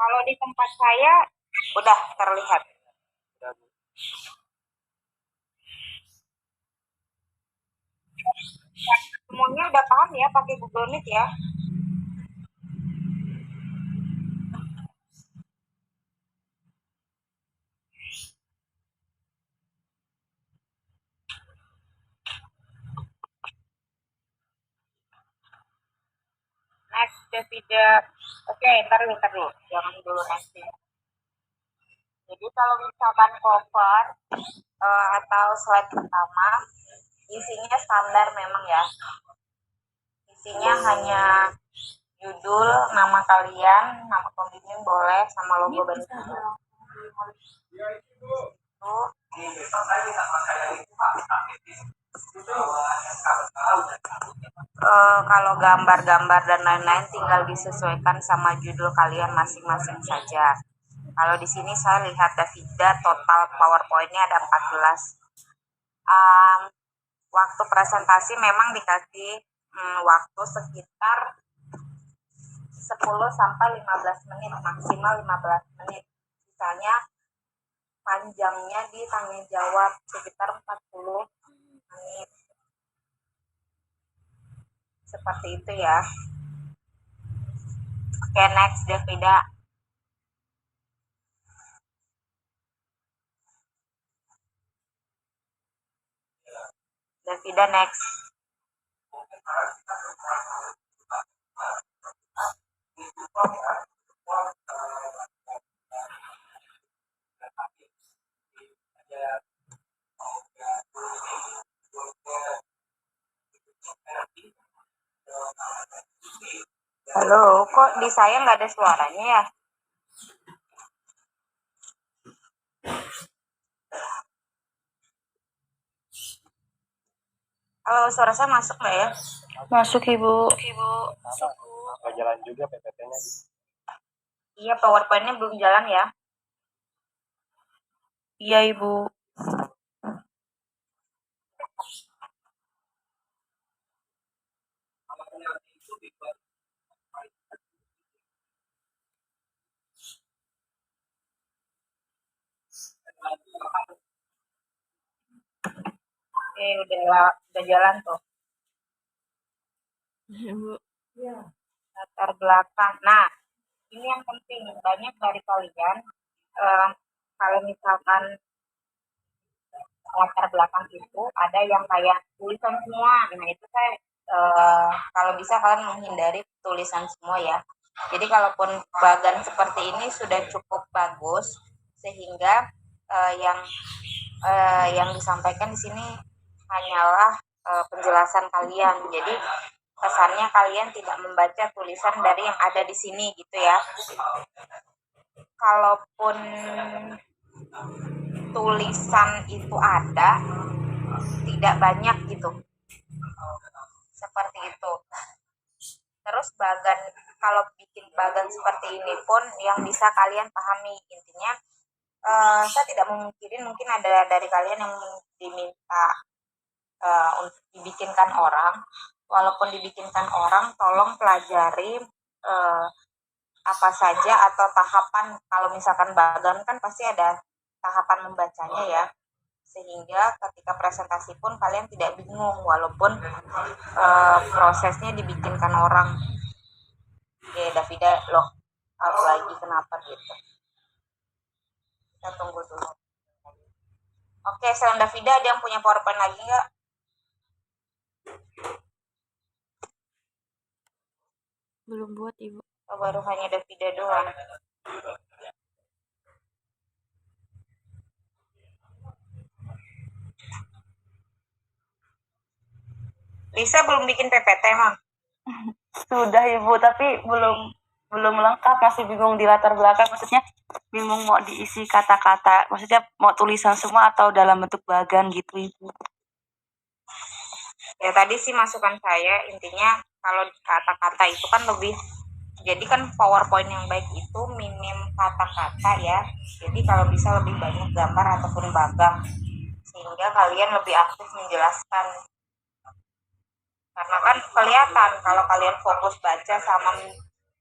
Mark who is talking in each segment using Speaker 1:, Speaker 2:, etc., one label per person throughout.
Speaker 1: Kalau di tempat saya udah terlihat. Semuanya udah paham ya pakai Google Meet ya. Next, Davida. Oke, ntar dulu. Jangan dulu next. Jadi kalau misalkan cover atau slide pertama, isinya standar memang ya. Isinya hanya judul, nama kalian, nama pembimbing boleh, sama logo banner. Kalau gambar-gambar dan lain-lain tinggal disesuaikan sama judul kalian masing-masing saja. Kalau di sini saya lihat Davida total PowerPoint-nya ada 14. Waktu presentasi memang dikasih waktu sekitar 10 sampai 15 menit, maksimal 15 menit. Misalnya panjangnya di tanya jawab sekitar 40 menit. Seperti itu ya. Oke, next Davida. Davida next. Halo, kok di saya nggak ada suaranya ya? Halo, suara saya masuk nggak ya?
Speaker 2: Masuk, Ibu.
Speaker 1: Masuk.
Speaker 3: Nggak jalan juga PPT-nya.
Speaker 1: Iya, PowerPoint-nya belum jalan ya?
Speaker 2: Iya, Ibu.
Speaker 1: Oke, udah jalan tuh.
Speaker 2: Ibu.
Speaker 1: Iya. Latar belakang. Nah, ini yang penting. Banyak dari kalian kalau misalkan latar belakang itu ada yang kayak tulisan semua. Nah, itu saya kalau bisa kalian menghindari tulisan semua ya. Jadi kalaupun bagan seperti ini sudah cukup bagus sehingga yang disampaikan di sini hanyalah penjelasan kalian. Jadi kesannya kalian tidak membaca tulisan dari yang ada di sini gitu ya. Kalaupun tulisan itu ada, tidak banyak gitu. Seperti itu. Terus bagan, kalau bikin bagan seperti ini pun yang bisa kalian pahami. Intinya saya tidak memungkirin, mungkin ada dari kalian yang diminta untuk dibikinkan orang. Walaupun dibikinkan orang, tolong pelajari apa saja atau tahapan. Kalau misalkan bagan kan pasti ada tahapan membacanya ya, sehingga ketika presentasi pun kalian tidak bingung walaupun prosesnya dibikinkan orang. Oke, Davida loh out lagi, kenapa gitu, kita tunggu dulu. Oke, selain Davida ada yang punya PowerPoint lagi nggak?
Speaker 2: Belum buat, Ibu.
Speaker 1: Oh, baru hanya Davida doang. Lisa belum bikin PPT, Mam?
Speaker 2: Sudah, Ibu, tapi belum lengkap, masih bingung di latar belakang. Maksudnya bingung mau diisi kata-kata. Maksudnya mau tulisan semua atau dalam bentuk bagan gitu, Ibu.
Speaker 1: Ya tadi sih masukan saya, intinya kalau kata-kata itu kan lebih, jadi kan PowerPoint yang baik itu minim kata-kata ya. Jadi kalau bisa lebih banyak gambar ataupun bagang, sehingga kalian lebih aktif menjelaskan. Karena kan kelihatan kalau kalian fokus baca sama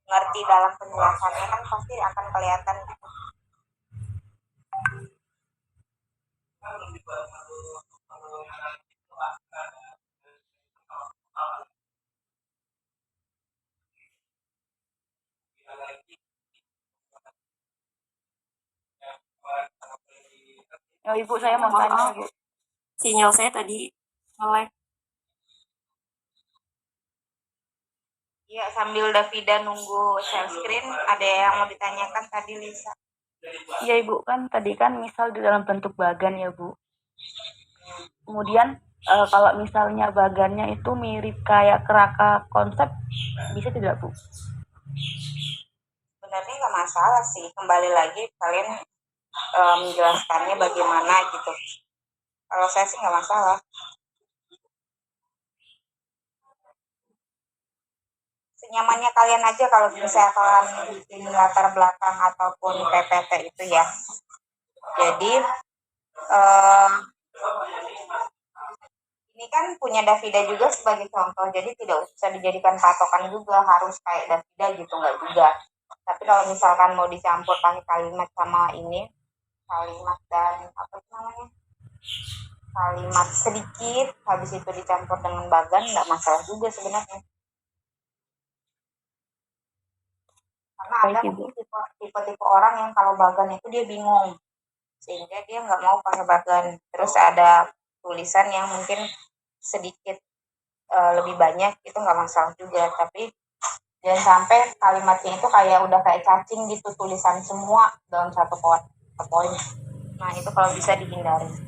Speaker 1: ngerti dalam penjelasannya kan pasti akan kelihatan gitu.
Speaker 2: Oh, Ibu, saya mau tanya,
Speaker 4: Maaf,
Speaker 2: Bu.
Speaker 4: sinyal saya tadi nge-lag.
Speaker 1: Iya, sambil Davida nunggu share screen, ada yang mau ditanyakan tadi Lisa?
Speaker 2: Iya, Ibu, kan tadi kan misal di dalam bentuk bagan ya, Bu. Kemudian kalau misalnya bagannya itu mirip kayak keraka konsep, bisa tidak, Bu?
Speaker 1: Sebenarnya nggak masalah sih, kembali lagi kalian menjelaskannya bagaimana gitu. Kalau saya sih nggak masalah. Senyamannya kalian aja kalau misalkan bikin latar belakang ataupun PPT itu ya. Jadi ini kan punya Davida juga sebagai contoh, jadi tidak usah dijadikan patokan juga harus kayak Davida gitu, nggak juga. Tapi kalau misalkan mau dicampur pakai kalimat sama ini, kalimat dan apa itu namanya, kalimat sedikit, habis itu dicampur dengan bagan, nggak masalah juga sebenarnya. Karena ada
Speaker 2: Baik, Ibu.
Speaker 1: mungkin tipe-tipe orang yang kalau bagan itu dia bingung, sehingga dia nggak mau pakai bagan. Terus ada tulisan yang mungkin sedikit lebih banyak, itu nggak masalah juga. Tapi jangan sampai kalimatnya itu kayak udah kayak cacing gitu, tulisan semua dalam satu poin. Nah itu kalau bisa dihindari.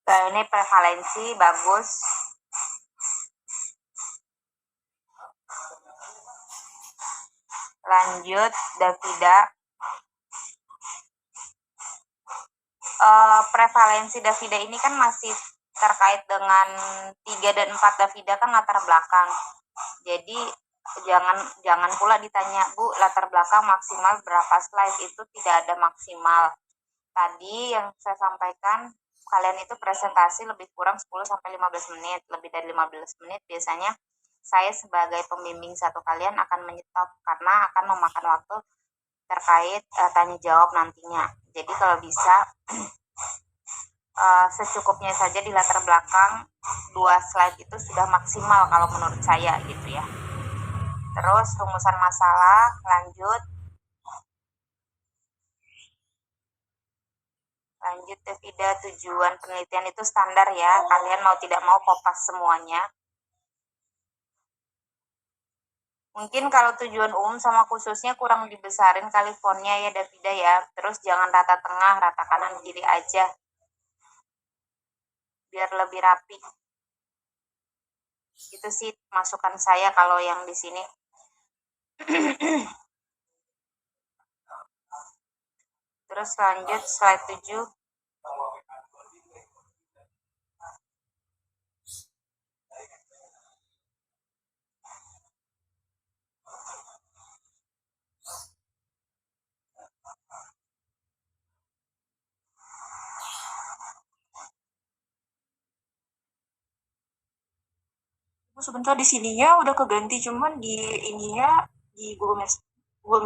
Speaker 1: Nah, ini prevalensi bagus. Lanjut, Davida. Prevalensi Davida ini kan masih terkait dengan 3 dan 4 Davida kan latar belakang. Jadi jangan pula ditanya, Bu, latar belakang maksimal berapa slide, itu tidak ada maksimal. Tadi yang saya sampaikan, kalian itu presentasi lebih kurang 10 sampai 15 menit, lebih dari 15 menit biasanya saya sebagai pembimbing satu kalian akan menyetop karena akan memakan waktu terkait tanya jawab nantinya. Jadi kalau bisa secukupnya saja di latar belakang 2 slide itu sudah maksimal kalau menurut saya gitu ya. Terus rumusan masalah, lanjut Davida, tujuan penelitian itu standar ya, kalian mau tidak mau kopas semuanya. Mungkin kalau tujuan umum sama khususnya kurang dibesarin kali fontnya ya Davida ya. Terus jangan rata tengah, rata kanan kiri aja, biar lebih rapi. Itu sih masukan saya kalau yang di sini. Terus lanjut slide 7.
Speaker 4: Sebentar, di sininya udah keganti, cuman di ininya di Google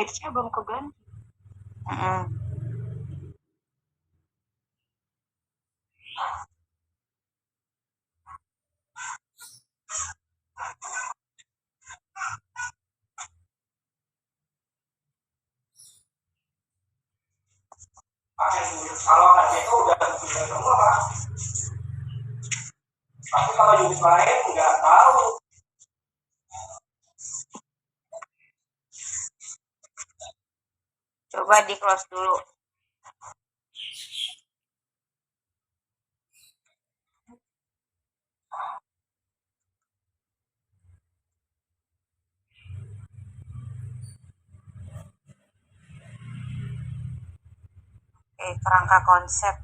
Speaker 4: Meet-nya belum keganti.
Speaker 3: Kalau kerja itu udah semua, tapi kalau unit lain nggak tahu.
Speaker 1: Coba di close dulu. kerangka konsep.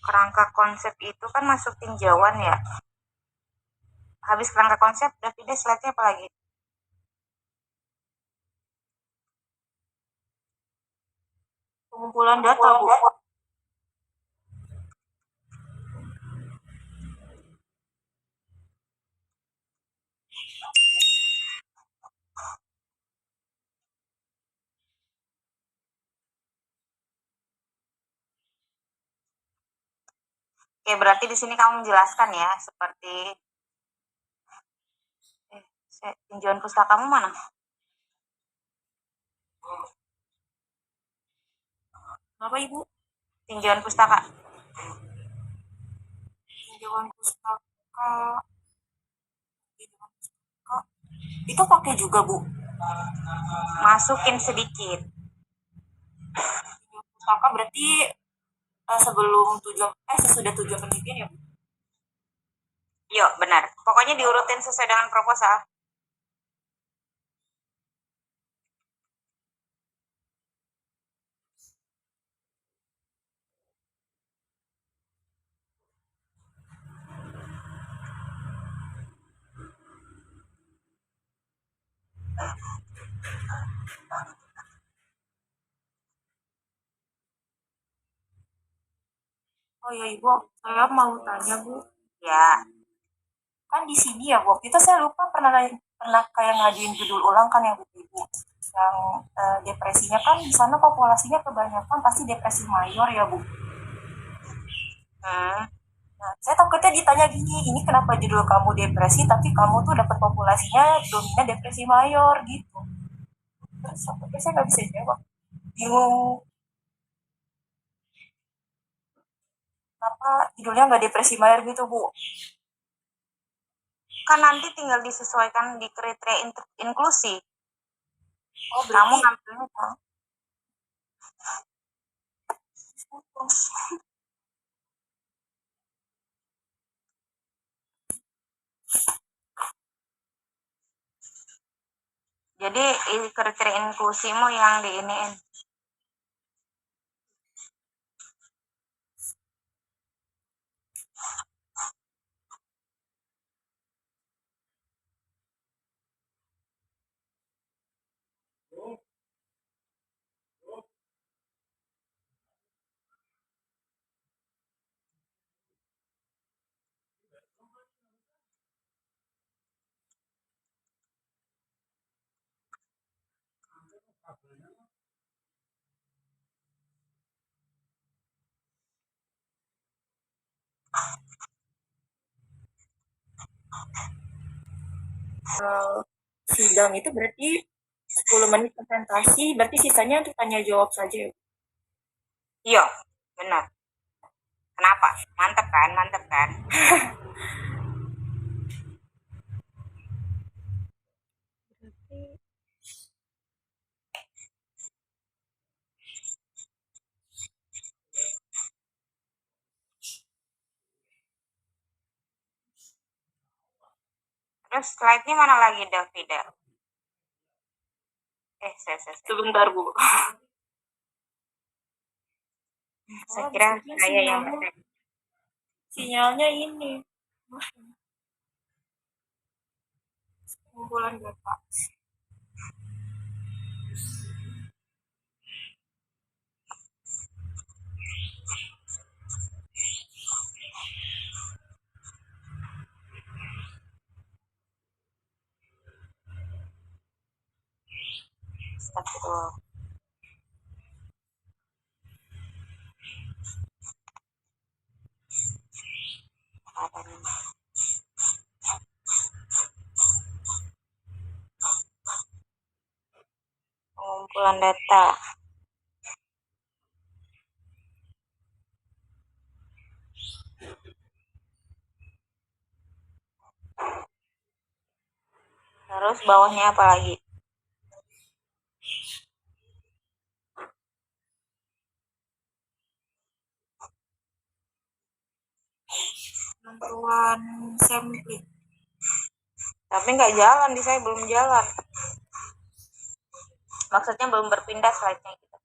Speaker 1: Kerangka konsep itu kan masuk tinjauan ya. Habis kerangka konsep udah pindah slide-nya apa lagi?
Speaker 4: Pengumpulan data, Bu.
Speaker 1: Oke, berarti di sini kamu menjelaskan ya, seperti tinjauan pustakamu mana?
Speaker 4: Kenapa, Ibu?
Speaker 1: Tinjauan pustaka.
Speaker 4: Tinjauan pustaka. Itu pakai juga, Bu.
Speaker 1: Masukin sedikit.
Speaker 4: Tinjauan pustaka berarti sesudah tujuan penelitian ya, Bu?
Speaker 1: Yuk, benar. Pokoknya diurutin sesuai dengan proposal.
Speaker 4: Oh ya, Ibu, saya mau tanya, Bu.
Speaker 1: Ya,
Speaker 4: Kan di sini ya, waktu itu saya lupa pernah kayak ngajuin judul ulang kan ya, Bu, Ibu. Yang depresinya kan di sana populasinya kebanyakan pasti depresi mayor ya, Bu. Nah, saya takutnya ditanya gini, ini kenapa judul kamu depresi tapi kamu tuh dapat populasinya dominan depresi mayor gitu. Terus takutnya saya nggak bisa jawab. Bingung kenapa judulnya nggak depresi mayor gitu, Bu.
Speaker 1: kan nanti tinggal disesuaikan di kriteria inklusi.
Speaker 4: Oh,
Speaker 1: Kamu
Speaker 4: berarti
Speaker 1: ngambilnya jadi kriteria inklusimu yang diiniin.
Speaker 4: sidang itu berarti 10 menit presentasi, berarti sisanya untuk tanya jawab saja.
Speaker 1: Iya, benar. Kenapa? Mantep kan? Mantep kan? Terus slide-nya mana lagi, Davida?
Speaker 4: Sebentar, Bu.
Speaker 1: Saya kira saya yang
Speaker 4: sinyalnya ini. Kumpulan data.
Speaker 1: Astagfirullah. Pengumpulan data. Terus bawahnya apa lagi?
Speaker 4: Penentuan sampling.
Speaker 1: Tapi nggak jalan, di saya belum jalan. Maksudnya belum berpindah slide-nya gitu.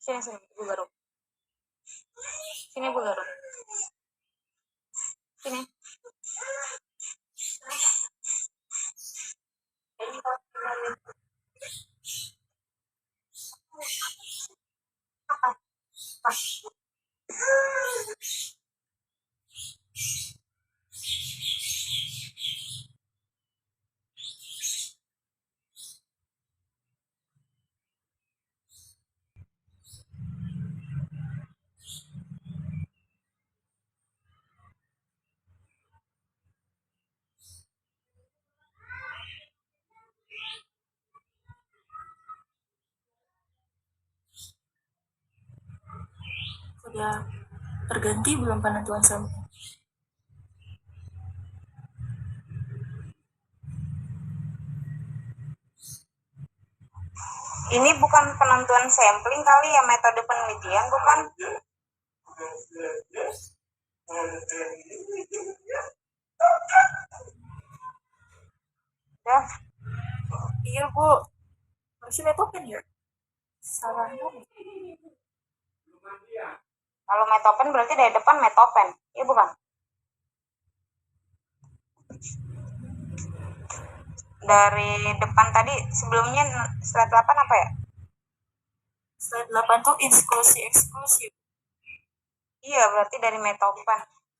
Speaker 1: Sini sini ibu garuk. Sini ibu garuk. Sini.
Speaker 4: Sudah terganti belum penentuan sampling?
Speaker 1: Ini bukan penentuan sampling kali ya, metode penelitian bukan? Ya,
Speaker 4: Iya Bu, harusnya metopen ya. Salah nih.
Speaker 1: kalau metopen berarti dari depan metopen, iya bukan? Dari depan tadi sebelumnya slide 8 apa ya?
Speaker 4: Slide 8 tuh inklusi eksklusif.
Speaker 1: Iya, berarti dari metopen.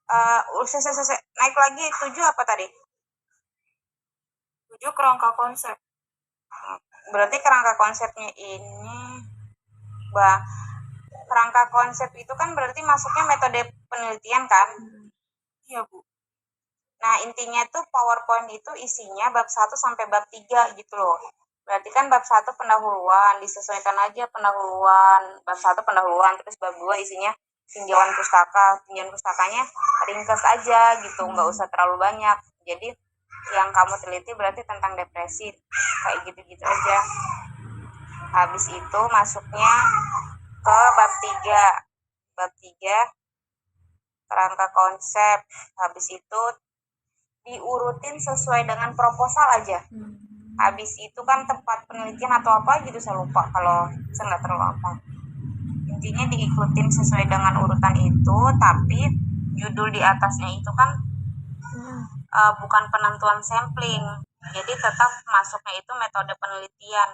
Speaker 1: Naik lagi 7 apa tadi?
Speaker 4: 7 kerangka konsep.
Speaker 1: Berarti kerangka konsepnya ini, kerangka konsep itu kan berarti masuknya metode penelitian kan?
Speaker 4: Iya Bu.
Speaker 1: Nah, intinya tuh PowerPoint itu isinya bab 1 sampai bab 3 gitu loh. Berarti kan bab 1 pendahuluan, disesuaikan aja pendahuluan. Bab 1 pendahuluan, terus bab 2 isinya tinjauan pustaka. Tinjauan pustakanya ringkas aja gitu, nggak usah terlalu banyak. Jadi yang kamu teliti berarti tentang depresi, kayak gitu-gitu aja. Habis itu masuknya ke bab 3. Bab 3 kerangka konsep. Habis itu diurutin sesuai dengan proposal aja. Habis itu kan tempat penelitian atau apa gitu, saya lupa kalau saya nggak terlalu apa. Intinya diikutin sesuai dengan urutan itu, tapi judul di atasnya itu kan bukan penentuan sampling, jadi tetap masuknya itu metode penelitian.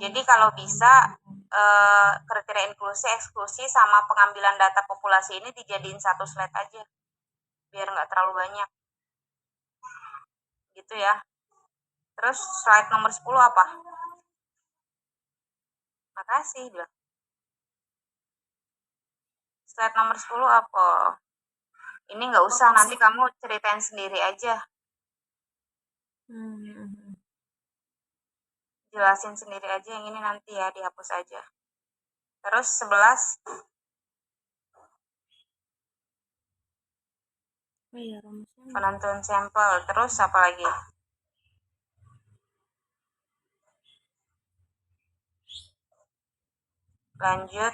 Speaker 1: Jadi kalau bisa kriteria inklusi, eksklusi, sama pengambilan data populasi ini dijadiin satu slide aja, biar nggak terlalu banyak. Gitu ya. Terus slide nomor 10 apa? Makasih bilang. Slide nomor 10 apa? Ini nggak usah, nanti kamu ceritain sendiri aja. Jelasin sendiri aja, yang ini nanti ya dihapus aja. Terus 11 penentuan sampel. Terus apa lagi? Lanjut.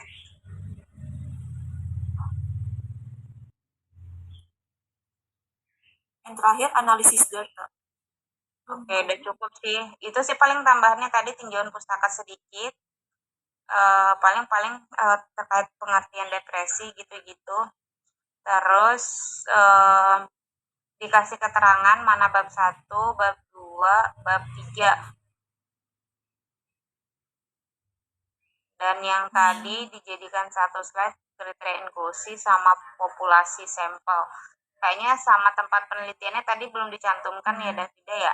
Speaker 4: Yang terakhir analisis data.
Speaker 1: Oke, udah cukup sih. Itu sih paling tambahannya tadi tinjauan pustaka sedikit. Paling-paling terkait pengertian depresi gitu-gitu. Terus dikasih keterangan mana bab 1, bab 2, bab 3. Dan yang tadi dijadikan satu slide kriteria inklusi sama populasi sampel. Kayaknya sama tempat penelitiannya tadi belum dicantumkan ya, Davida ya?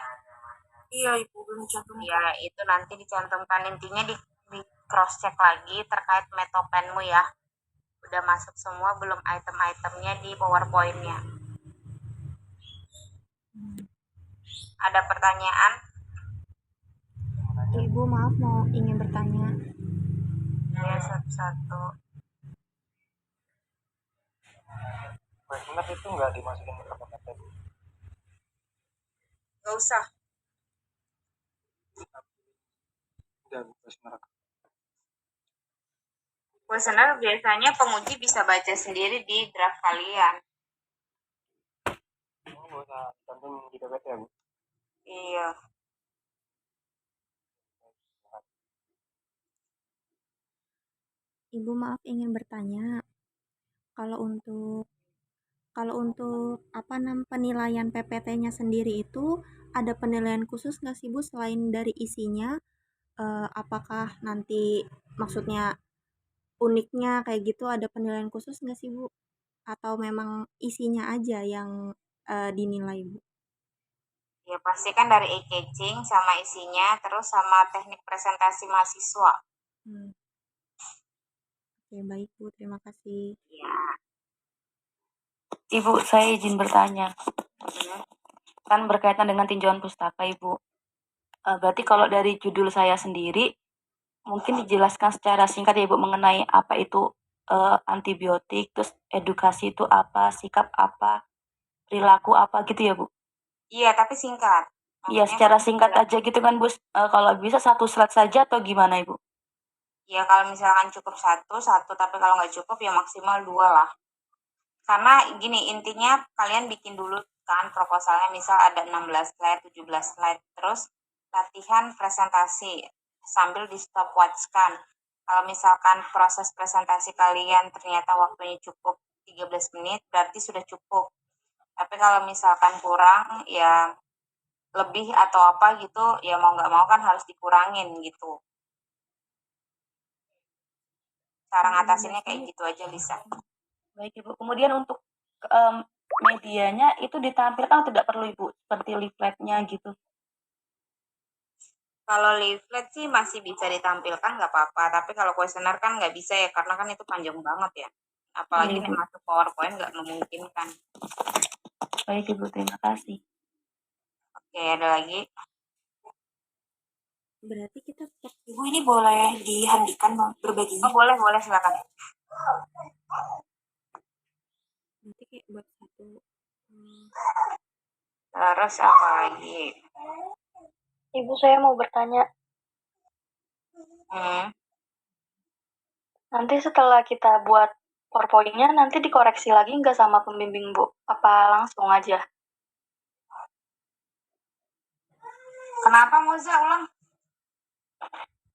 Speaker 4: Iya Ibu, belum dicantumkan.
Speaker 1: Ya, itu nanti dicantumkan. Intinya di cross check lagi terkait metopenmu ya. Udah masuk semua belum item-itemnya di PowerPoint-nya? Ada pertanyaan?
Speaker 5: Ibu maaf mau ingin bertanya.
Speaker 1: Ya, satu-satu.
Speaker 3: Questionnaire itu nggak dimasukin ke PPT.
Speaker 1: Gak usah.
Speaker 3: Udah questionnaire.
Speaker 1: Kuesioner biasanya penguji bisa baca sendiri di draft kalian.
Speaker 3: Oh, nggak usah cantum di PPT ya, Bu?
Speaker 1: Iya.
Speaker 5: Ibu maaf ingin bertanya, kalau untuk penilaian PPT-nya sendiri itu ada penilaian khusus nggak sih Bu selain dari isinya? Apakah nanti maksudnya uniknya kayak gitu ada penilaian khusus nggak sih Bu? Atau memang isinya aja yang dinilai Bu?
Speaker 1: Ya pasti kan dari e-catching sama isinya, terus sama teknik presentasi mahasiswa.
Speaker 5: Hmm. Oke, baik Bu, terima kasih.
Speaker 1: Ya.
Speaker 2: Ibu, saya izin bertanya.
Speaker 1: Hmm.
Speaker 2: Kan berkaitan dengan tinjauan pustaka, Ibu. Berarti kalau dari judul saya sendiri, mungkin dijelaskan secara singkat ya Ibu mengenai apa itu antibiotik, terus edukasi itu apa, sikap apa, perilaku apa gitu ya Bu?
Speaker 1: Iya, tapi singkat.
Speaker 2: Iya,
Speaker 1: Maksudnya
Speaker 2: secara
Speaker 1: kan
Speaker 2: singkat
Speaker 1: jelas.
Speaker 2: aja gitu kan Bu. Kalau bisa satu slide saja atau gimana Ibu?
Speaker 1: Ya kalau misalkan cukup satu, tapi kalau nggak cukup ya maksimal 2 lah. Karena gini, intinya kalian bikin dulu kan proposalnya, misal ada 16 slide, 17 slide, terus latihan presentasi sambil di stopwatch kan. Kalau misalkan proses presentasi kalian ternyata waktunya cukup 13 menit, berarti sudah cukup. Tapi kalau misalkan kurang, ya lebih atau apa gitu, ya mau nggak mau kan harus dikurangin gitu. Cara ngatasinnya kayak gitu aja bisa.
Speaker 2: Baik Ibu. Kemudian untuk medianya itu ditampilkan tidak perlu Ibu, seperti leafletnya gitu.
Speaker 1: Kalau leaflet sih masih bisa ditampilkan nggak apa-apa, tapi kalau kuesioner kan nggak bisa ya, karena kan itu panjang banget ya. Apalagi
Speaker 2: Iya,
Speaker 1: nih
Speaker 2: Bu.
Speaker 1: masuk PowerPoint nggak memungkinkan.
Speaker 2: Baik Ibu, terima kasih.
Speaker 1: Oke, ada lagi?
Speaker 5: Berarti kita
Speaker 4: Ibu ini boleh dihentikan berbaginya?
Speaker 1: Oh boleh silakan.
Speaker 5: nanti kayak buat satu.
Speaker 1: Terus apa lagi?
Speaker 2: Ibu, saya mau bertanya,
Speaker 1: Hmm,
Speaker 2: nanti setelah kita buat PowerPoint-nya nanti dikoreksi lagi nggak sama pembimbing Bu? Apa langsung aja?
Speaker 1: Kenapa Moza ulang?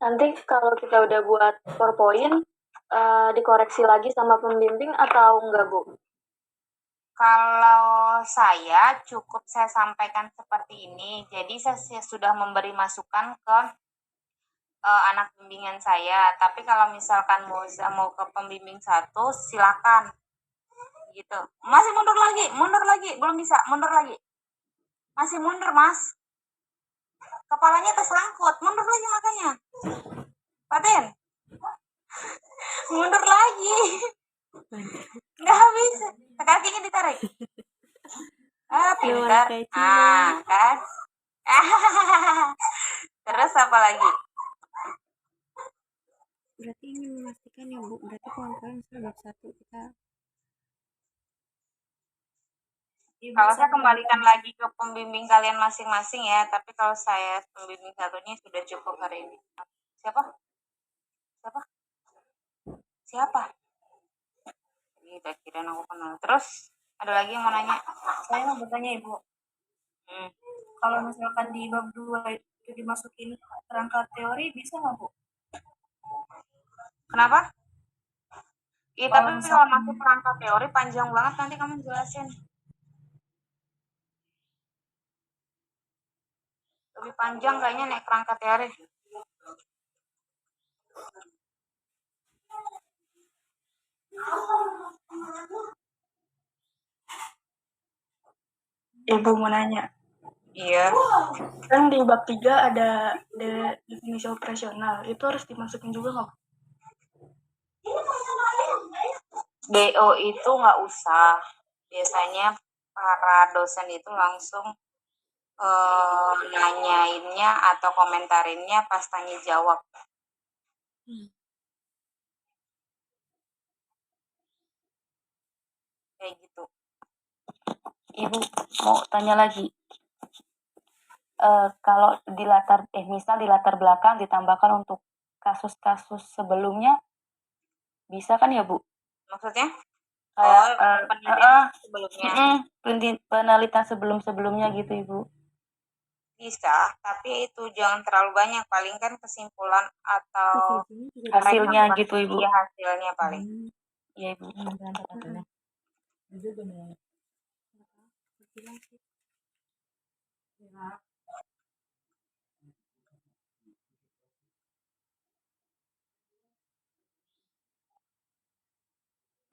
Speaker 2: Nanti kalau kita udah buat PowerPoint, dikoreksi lagi sama pembimbing atau enggak Bu?
Speaker 1: Kalau saya cukup saya sampaikan seperti ini. Jadi saya sudah memberi masukan ke anak bimbingan saya. Tapi kalau misalkan Moza mau ke pembimbing satu, silakan. Gitu. Masih mundur lagi, belum bisa, mundur lagi. Masih mundur, Mas. Kepalanya tersangkut, mundur lagi makanya. Paten. Mundur lagi. Nggak bisa. Kakinya ditarik. Pintar. Kan. Terus apa lagi?
Speaker 5: Berarti ingin memastikan ya Bu, berarti kawan-kawan misalnya bab 1 kita
Speaker 1: Kalau saya kembalikan lagi ke pembimbing kalian masing-masing ya, tapi kalau saya pembimbing satunya sudah cukup hari ini. Siapa? Siapa? Ini tak kira aku kenal. Terus ada lagi yang mau nanya?
Speaker 4: Saya mau bertanya Ibu, kalau misalkan di bab 2 itu dimasukin kerangka teori bisa nggak Bu?
Speaker 1: Kenapa? Iya,
Speaker 4: Kalau
Speaker 1: tapi kalau
Speaker 4: misalkan
Speaker 1: masuk perangkat teori panjang banget, nanti kamu jelasin. Lebih panjang kayaknya naik perangkat teori.
Speaker 6: Ibu mau nanya,
Speaker 1: Iya.
Speaker 6: kan di bab 3 ada definisi operasional, itu harus dimasukin juga nggak?
Speaker 1: DO itu nggak usah. Biasanya para dosen itu langsung nanyainnya atau komentarinnya pas tanya jawab. Kayak gitu.
Speaker 2: Ibu mau tanya lagi. Kalau misal di latar belakang ditambahkan untuk kasus-kasus sebelumnya, bisa kan ya Bu?
Speaker 1: Maksudnya?
Speaker 2: Kayak
Speaker 1: Penelitian sebelumnya.
Speaker 2: penelitian sebelum-sebelumnya gitu Ibu.
Speaker 1: Bisa, tapi itu jangan terlalu banyak, paling kan kesimpulan atau
Speaker 2: Hasilnya gitu Ibu.
Speaker 1: iya hasilnya paling.
Speaker 2: Iya Ibu.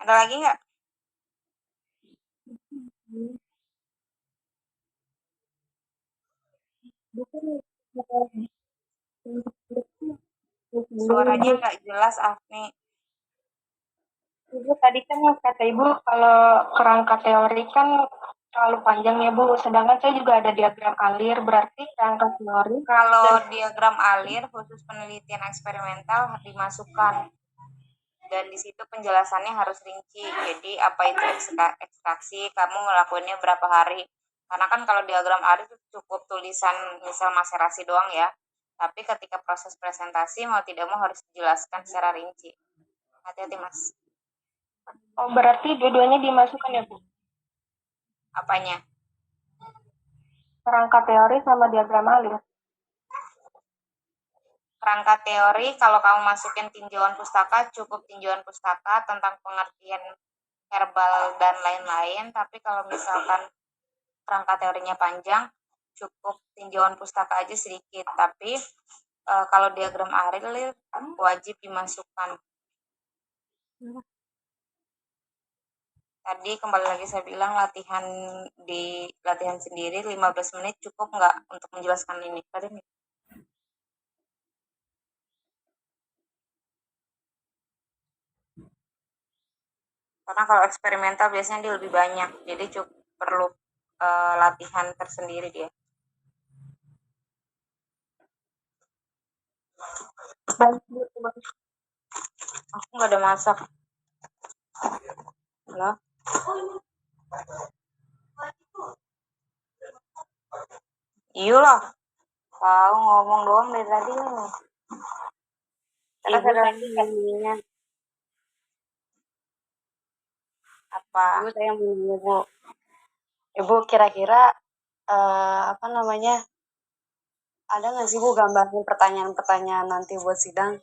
Speaker 1: Ada lagi nggak? Suaranya nggak jelas, Afni.
Speaker 6: Ibu tadi kan kata Ibu kalau kerangka teori kan terlalu panjang ya Bu, sedangkan saya juga ada diagram alir, berarti kerangka teori
Speaker 1: Kalau diagram alir khusus penelitian eksperimental dimasukkan, dan di situ penjelasannya harus rinci. Jadi apa itu ekstraksi, kamu ngelakuinnya berapa hari. Karena kan kalau diagram alir itu cukup tulisan misal maserasi doang ya. Tapi ketika proses presentasi mau tidak mau harus dijelaskan secara rinci. Hati-hati Mas.
Speaker 6: oh berarti dua-duanya dimasukkan ya Bu,
Speaker 1: Apanya?
Speaker 6: kerangka teori sama diagram alir.
Speaker 1: Kerangka teori kalau kamu masukin tinjauan pustaka, cukup tinjauan pustaka tentang pengertian verbal dan lain-lain. Tapi kalau misalkan kerangka teorinya panjang, cukup tinjauan pustaka aja sedikit. Tapi kalau diagram alir wajib dimasukkan. Tadi kembali lagi saya bilang latihan sendiri 15 menit cukup nggak untuk menjelaskan ini? Karena kalau eksperimental biasanya dia lebih banyak, jadi cukup perlu latihan tersendiri dia.
Speaker 6: Baik Bu,
Speaker 1: Aku nggak ada masak. Halo? Iya lah. Tahu ngomong doang dari tadi nih. Terus ada lagi
Speaker 7: Ininya,
Speaker 1: apa?
Speaker 7: Ibu saya mau nanya Bu, Ibu kira-kira apa namanya, ada nggak sih Bu gambarin pertanyaan-pertanyaan nanti buat sidang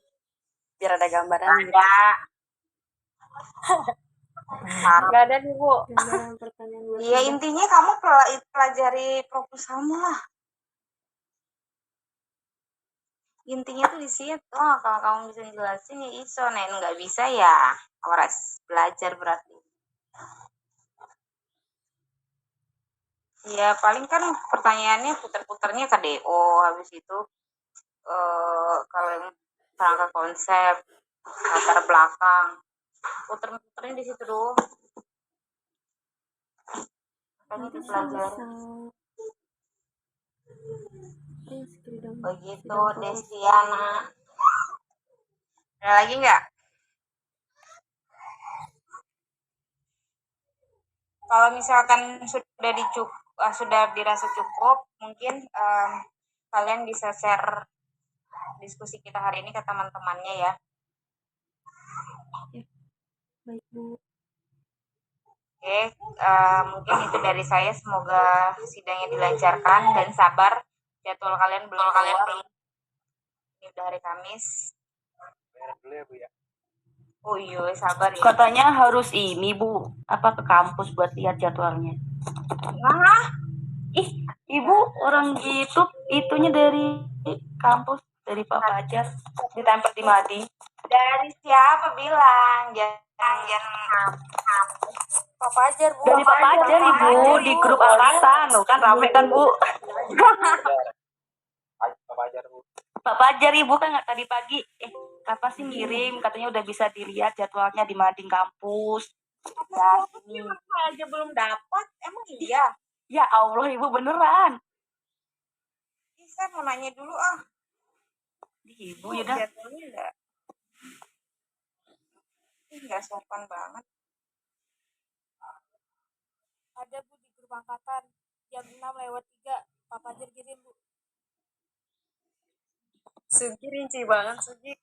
Speaker 7: biar ada gambaran gitu? Nggak ada nih Bu.
Speaker 5: Gambaran pertanyaan buat
Speaker 1: Iya intinya kamu pelajari proposalmu lah. Intinya tuh di situ. Kalau kamu bisa jelasin ya iso, nen nggak bisa ya harus belajar berarti. Ya paling kan pertanyaannya puter-puternya ke DO, habis itu kalau yang kerangka konsep, latar belakang, puter-puternya di situ doang. Makanya
Speaker 5: nanti
Speaker 1: dipelajari. Begitu Desiana. Ada lagi nggak? Kalau misalkan sudah dirasa cukup, mungkin kalian bisa share diskusi kita hari ini ke teman-temannya ya.
Speaker 5: baik Bu.
Speaker 1: Oke, mungkin itu dari saya. Semoga sidangnya dilancarkan dan sabar. Jadwal kalian belum keluar. Ini udah hari Kamis.
Speaker 3: Dulu ya Bu ya.
Speaker 1: Oh iya, sabar ya.
Speaker 2: Katanya harus ini Bu, apa ke kampus buat lihat jadwalnya.
Speaker 1: Nah,
Speaker 2: Ibu orang YouTube itunya dari kampus, dari Pak Fajar, ditempel di Madi.
Speaker 1: dari siapa bilang? Jangan
Speaker 4: Pak Fajar Bu,
Speaker 2: Dari Pak Fajar Ibu, di grup angkatan, loh kan rame kan Bu.
Speaker 3: Apa aja Bu?
Speaker 2: Pak Fajar Ibu kan nggak tadi pagi, kapan sih ngirim, katanya udah bisa dilihat jadwalnya di Mading kampus.
Speaker 1: Ya, ini aja belum dapat. Emang iya?
Speaker 2: Ya Allah Ibu beneran.
Speaker 1: Saya mau nanya dulu
Speaker 2: Ibu ya dah.
Speaker 1: jadwalnya enggak sopan banget.
Speaker 4: ada Bu di grup angkatan jam 6:03 Pak Fajar kirim Bu.
Speaker 7: Sugi rinci banget Sugi.